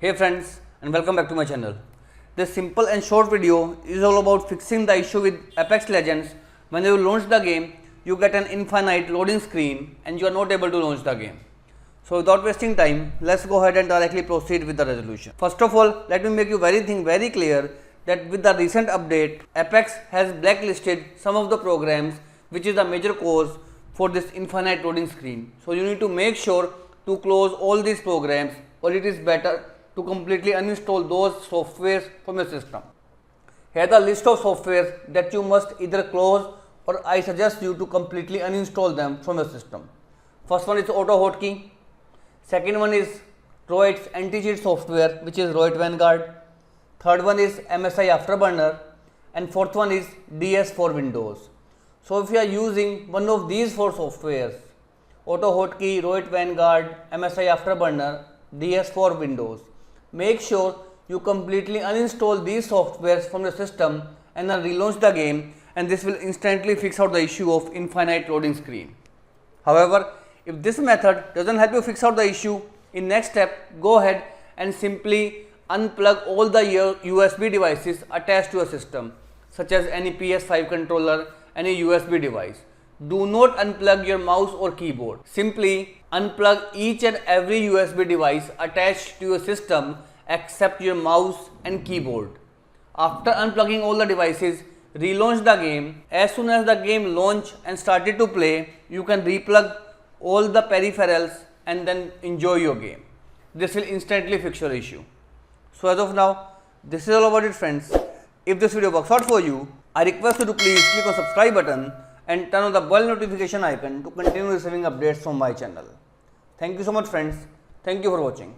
Hey friends, and welcome back to my channel. This simple and short video is all about fixing the issue with Apex Legends. When you launch the game, you get an infinite loading screen and you are not able to launch the game. So without wasting time, let's go ahead and directly proceed with the resolution. First of all, let me make you very clear that with the recent update, Apex has blacklisted some of the programs which is the major cause for this infinite loading screen. So you need to make sure to close all these programs, or it is better to completely uninstall those softwares from your system. Here are the list of softwares that you must either close, or I suggest you to completely uninstall them from your system. First one is Auto Hotkey. Second one is Roid's anti-cheat software, which is Roid Vanguard. Third one is MSI Afterburner, and fourth one is DS for Windows. So if you are using one of these four softwares, Auto Hotkey, Roid Vanguard, MSI Afterburner, DS for Windows, make sure you completely uninstall these softwares from the system and then relaunch the game, and this will instantly fix out the issue of infinite loading screen. However, if this method doesn't help you fix out the issue, in next step, go ahead and simply unplug all the USB devices attached to a system, such as any PS5 controller, any USB device. Do not unplug your mouse or keyboard. Simply unplug each and every USB device attached to your system except your mouse and keyboard. After unplugging all the devices, relaunch the game. As soon as the game launch and started to play, you can replug all the peripherals and then enjoy your game. This will instantly fix your issue. So as of now, this is all about it, friends. If this video works out for you, I request you to please click on subscribe button and turn on the bell notification icon to continue receiving updates from my channel. Thank you so much, friends. Thank you for watching.